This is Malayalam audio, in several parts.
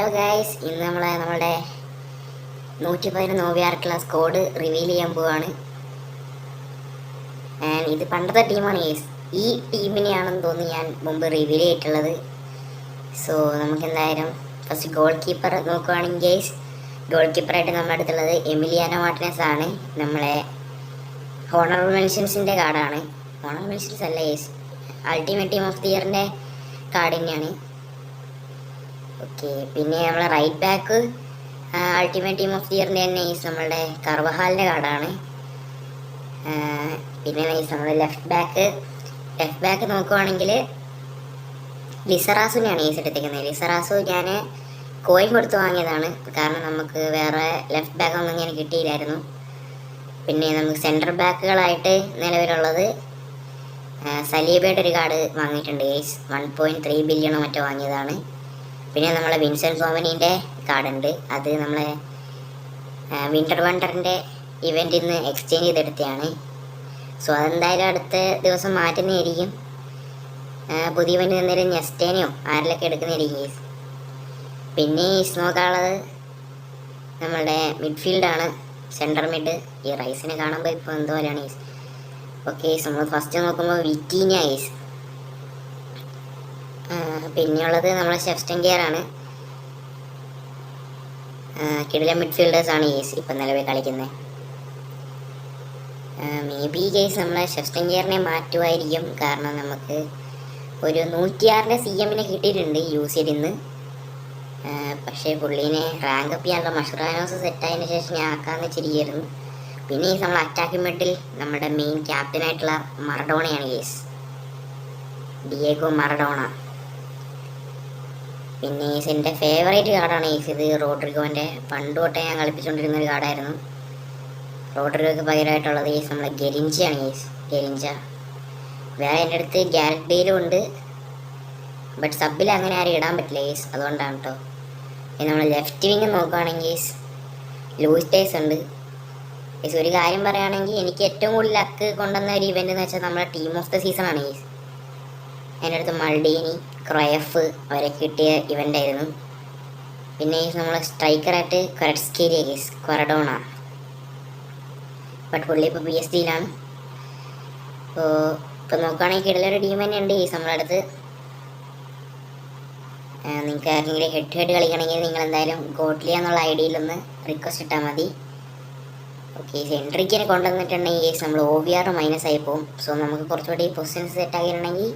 ഹലോ ഗൈസ്, ഇന്ന് നമ്മുടെ 111 OVR ക്ലാസ് കോഡ് റിവീൽ ചെയ്യാൻ പോവാണ്. ഇത് പണ്ടത്തെ ടീമാണ് ഗൈസ്. ഈ ടീമിനെയാണെന്ന് തോന്നുന്നു ഞാൻ മുമ്പ് റിവീൽ ചെയ്തിട്ടുള്ളത്. സോ നമുക്ക് എന്തായാലും ഫസ്റ്റ് ഗോൾ കീപ്പർ നോക്കുവാണെങ്കിൽ ഗൈസ്, ഗോൾ കീപ്പറായിട്ട് നമ്മുടെ അടുത്തുള്ളത് എമിലിയാനോ മാർട്ടിനസ് ആണ്. നമ്മളെ ഹോണറബിൾ മെൻഷൻസിൻ്റെ കാർഡാണ്. ഹോണറബിൾ മെൻഷൻസ് അല്ല guys, ultimate team of the ഇയറിൻ്റെ കാർഡ് തന്നെയാണ്. ഓക്കെ, പിന്നെ നമ്മളെ right back ultimate team of the ഇയറിൻ്റെ തന്നെ ഈസ് നമ്മളുടെ കർവഹാലിൻ്റെ കാർഡാണ്. പിന്നെ നമ്മുടെ ലെഫ്റ്റ് ബാക്ക് നോക്കുവാണെങ്കിൽ ലിസറാസുവിനെയാണ് ഈസ് എടുത്തേക്കുന്നത്. ലിസറാസു ഞാൻ കോയിൻ കൊടുത്ത് വാങ്ങിയതാണ്, കാരണം നമുക്ക് വേറെ ലെഫ്റ്റ് ബാക്ക് ഒന്നും ഞാൻ കിട്ടിയില്ലായിരുന്നു. പിന്നെ നമുക്ക് സെൻറ്റർ ബാക്കുകളായിട്ട് നിലവിലുള്ളത് സലീബയുടെ ഒരു കാർഡ് വാങ്ങിയിട്ടുണ്ട് ഗൈസ്. 1.3 ബില്യണോ മറ്റോ വാങ്ങിയതാണ്. പിന്നെ നമ്മളെ വിൻസെൻ്റ് കോമ്പനീൻ്റെ കാർഡുണ്ട്, അത് നമ്മളെ വിൻ്റർ വണ്ടറിൻ്റെ ഇവൻറ്റിൽ നിന്ന് എക്സ്ചേഞ്ച് ചെയ്തെടുത്തതാണ്. സോ അതെന്തായാലും അടുത്ത ദിവസം മാറ്റുന്നതായിരിക്കും. പുതിയ ഇവൻറ്റ് എന്തെങ്കിലും നെസ്റ്റേനെയോ ആരിലൊക്കെ എടുക്കുന്നതായിരിക്കും. പിന്നെ ഈ നോക്കാനുള്ളത് നമ്മളുടെ മിഡ്ഫീൽഡാണ്, സെൻട്രൽ മിഡ്. ഈ റൈസിനെ കാണുമ്പോൾ ഇപ്പോൾ എന്തുപോലെയാണ് ഈസ്. ഓക്കെ, നമ്മൾ ഫസ്റ്റ് നോക്കുമ്പോൾ വിറ്റീന ഈസ്. പിന്നെയുള്ളത് നമ്മളെ ഷെഫ്സ്റ്റൻഗിയറാണ്. കിടിലൻ മിഡ്ഫീൽഡേഴ്സാണ് ഈസ് ഇപ്പം നിലവിൽ കളിക്കുന്നത്. മേ ബി കേസ് നമ്മളെ ഷെഫ്സ്റ്റൻഗിയറിനെ മാറ്റുമായിരിക്കും, കാരണം നമുക്ക് ഒരു 106 CM കിട്ടിയിട്ടുണ്ട് യൂസിൽ നിന്ന്. പക്ഷേ പുള്ളീനെ റാങ്ക് അപ്പ് ചെയ്യാനുള്ള മഷ്റാനോസ് സെറ്റായതിനു ശേഷം ഞാൻ ആക്കാമെന്ന് വെച്ചിരിക്കുന്നു. പിന്നെ ഈ നമ്മൾ അറ്റാക്കിംഗ് മിഡിൽ നമ്മുടെ മെയിൻ ക്യാപ്റ്റനായിട്ടുള്ള മറഡോണയാണ് കേസ്, ഡിയേഗോ മറഡോണ. പിന്നെ എൻ്റെ ഫേവറേറ്റ് കാർഡാണ് ഇത് റോഡ്രിഗോൻ്റെ. പണ്ട് തൊട്ടേ ഞാൻ കളിപ്പിച്ചുകൊണ്ടിരുന്ന ഒരു കാർഡായിരുന്നു. റോഡ്രിഗോക്ക് പകരമായിട്ടുള്ളത് നമ്മളെ ഗെരിഞ്ചയാണ് ഗെരിഞ്ച. വേറെ എൻ്റെ അടുത്ത് ഗ്യാരറ്റ് ബെയിലും ഉണ്ട്, ബട്ട് സബിൽ അങ്ങനെ ആരും ഇടാൻ പറ്റില്ല അതുകൊണ്ടാണ് കേട്ടോ. പിന്നെ നമ്മൾ ലെഫ്റ്റ് വിങ് നോക്കുകയാണെങ്കിൽ ലൂയിസ് ഡേയ്സ് ഉണ്ട്. ഒരു കാര്യം പറയുകയാണെങ്കിൽ എനിക്ക് ഏറ്റവും കൂടുതൽ ലക്ക് കൊണ്ടുവന്ന ഒരു ഇവൻ്റ് എന്ന് വെച്ചാൽ നമ്മുടെ ടീം ഓഫ് ദ സീസൺ ആണ് എൻ്റെ അടുത്ത് മൾഡീനി, ക്രൊയഫ് അവരെ കിട്ടിയ ഇവൻ്റായിരുന്നു. പിന്നെ നമ്മൾ സ്ട്രൈക്കറായിട്ട് കൊറഡോണ, ബട്ട് പുള്ളി ഇപ്പോൾ PSG-യിലാണ്. ഇപ്പോൾ നോക്കുകയാണെങ്കിൽ കിടലൊരു ടീം തന്നെയുണ്ട് നമ്മുടെ അടുത്ത്. നിങ്ങൾക്ക് ആർക്കെങ്കിലും ഹെഡ് കളിക്കണമെങ്കിൽ നിങ്ങൾ എന്തായാലും ഗോട്ട്ലിയ എന്നുള്ള ID-യിലൊന്ന് റിക്വസ്റ്റ് ഇട്ടാൽ മതി. ഓക്കെ, സെൻട്രിക്കിനെ കൊണ്ടുവന്നിട്ടുണ്ടെങ്കിൽ നമ്മൾ OVR മൈനസ് ആയി പോകും. സോ നമുക്ക് കുറച്ചുകൂടി പൊസിഷൻസ് സെറ്റ് ആക്കിയിട്ടുണ്ടെങ്കിൽ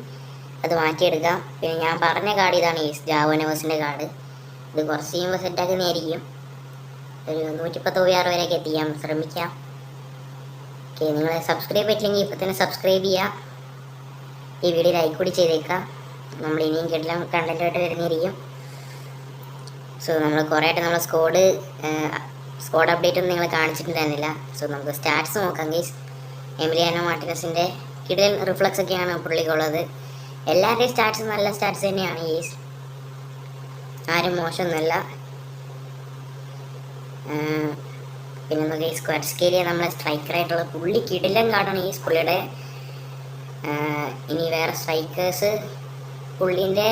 അത് മാറ്റിയെടുക്കാം. പിന്നെ ഞാൻ പറഞ്ഞ കാർഡ് ഇതാണ് ജാവോനവേഴ്സിൻ്റെ കാർഡ്. ഇത് കുറച്ച് കഴിയുമ്പോൾ സെറ്റാക്കുന്നതായിരിക്കും. ഒരു 110 OVR വരെയൊക്കെ എത്തിക്കാൻ ശ്രമിക്കാം. ഓക്കെ, നിങ്ങൾ സബ്സ്ക്രൈബ് പറ്റില്ലെങ്കിൽ ഇപ്പോൾ തന്നെ സബ്സ്ക്രൈബ് ചെയ്യുക. ഈ വീഡിയോ ലൈക്ക് കൂടി ചെയ്തേക്കാം. നമ്മൾ ഇനിയും കിടലം കണ്ടൻറ്റായിട്ട് വരുന്നതായിരിക്കും. സോ നമ്മൾ കുറേ ആയിട്ട് നമ്മളെ സ്ക്വാഡ് അപ്ഡേറ്റ് ഒന്നും നിങ്ങൾ കാണിച്ചിട്ടുണ്ടായിരുന്നില്ല. സോ നമുക്ക് സ്റ്റാറ്റ്സ് നോക്കാം ഗൈസ്. എമിലിയാനോ മാർട്ടിനസിൻ്റെ കിടൽ റിഫ്ലക്സ് ഒക്കെയാണ് പുള്ളിക്കുള്ളത്. എല്ലാവരുടെയും സ്റ്റാറ്റ്സ് നല്ല സ്റ്റാറ്റ്സ് തന്നെയാണ് ഗൈസ്, ആരും മോശമൊന്നുമല്ല. പിന്നെ നമുക്ക് ഈ സ്ക്വാഡ് സ്കെയിലിയ നമ്മളെ സ്ട്രൈക്കറായിട്ടുള്ള പുള്ളി കിടിലൻ കാർഡാണ് പുള്ളിയുടെ. ഇനി വേറെ സ്ട്രൈക്കേഴ്സ് പുള്ളീൻ്റെ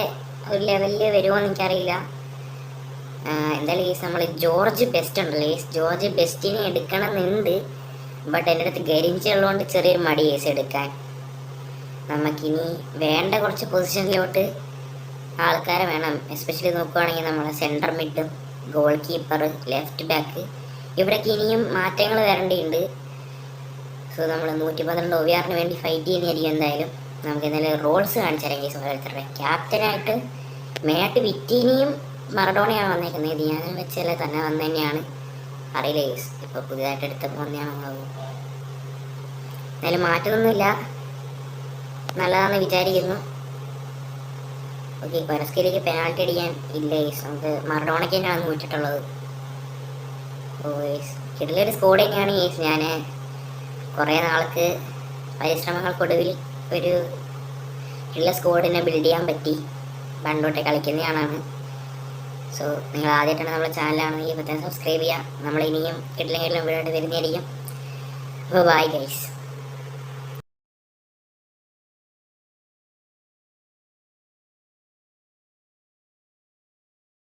ഒരു ലെവലിൽ വരുമോ എന്ന് എനിക്കറിയില്ല. എന്തായാലും നമ്മൾ ജോർജ് ബെസ്റ്റ് ഉണ്ടല്ലോ, ജോർജ് ബെസ്റ്റിനെ എടുക്കണമെന്നുണ്ട്, ബട്ട് എൻ്റെ അടുത്ത് ഗരിഞ്ച ഉള്ളതുകൊണ്ട് ചെറിയൊരു മടി എടുക്കാൻ. നമുക്കിനി വേണ്ട കുറച്ച് പൊസിഷനിലോട്ട് ആൾക്കാരെ വേണം. എസ്പെഷ്യലി നോക്കുകയാണെങ്കിൽ നമ്മളെ സെൻറ്റർ മിഡും ഗോൾ കീപ്പർ, ലെഫ്റ്റ് ബാക്ക്, ഇവിടേക്ക് ഇനിയും മാറ്റങ്ങൾ വരേണ്ടിയുണ്ട്. സോ നമ്മൾ 112 OVR-ന് വേണ്ടി ഫൈറ്റ് ചെയ്യുന്നതായിരിക്കും. എന്തായാലും നമുക്ക് എന്തായാലും റോൾസ് കാണിച്ചു തരാം കേസ്. ഓരോരുത്തരുടെ ക്യാപ്റ്റനായിട്ട് മെയിനായിട്ട് വിറ്റീനിയും മറഡോണയാണ് വന്നേക്കുന്നത്. ഇത് ഞാൻ വെച്ചാൽ തന്നെ വന്നു തന്നെയാണ്, അറിയില്ല കേസ്. ഇപ്പോൾ പുതിയതായിട്ട് എടുത്തപ്പോൾ വന്നെയാണോ എന്തായാലും മാറ്റമൊന്നുമില്ല, നല്ലതാണെന്ന് വിചാരിക്കുന്നു. ഓക്കെ, പരസ്കയിലേക്ക് പെനാൾട്ടി അടിക്കാൻ ഇല്ല കേസ്. നമുക്ക് മറഡോണയ്ക്ക് തന്നെയാണ് വിട്ടിട്ടുള്ളത്. കിടലൊരു സ്കോഡ് തന്നെയാണ് കേസ്. ഞാൻ കുറേ നാൾക്ക് പരിശ്രമങ്ങൾക്കൊടുവിൽ ഒരു ഉള്ള സ്കോഡിനെ ബിൽഡ് ചെയ്യാൻ പറ്റി. പണ്ടോട്ടെ കളിക്കുന്നയാളാണ്. സോ നിങ്ങൾ ആദ്യമായിട്ടാണ് നമ്മുടെ ചാനലാണെങ്കിൽ ഇപ്പോൾ തന്നെ സബ്സ്ക്രൈബ് ചെയ്യുക. നമ്മൾ ഇനിയും കിടലും വീടായിട്ട് വരുന്നതായിരിക്കും. അപ്പോൾ ബൈ ഗൈസ്.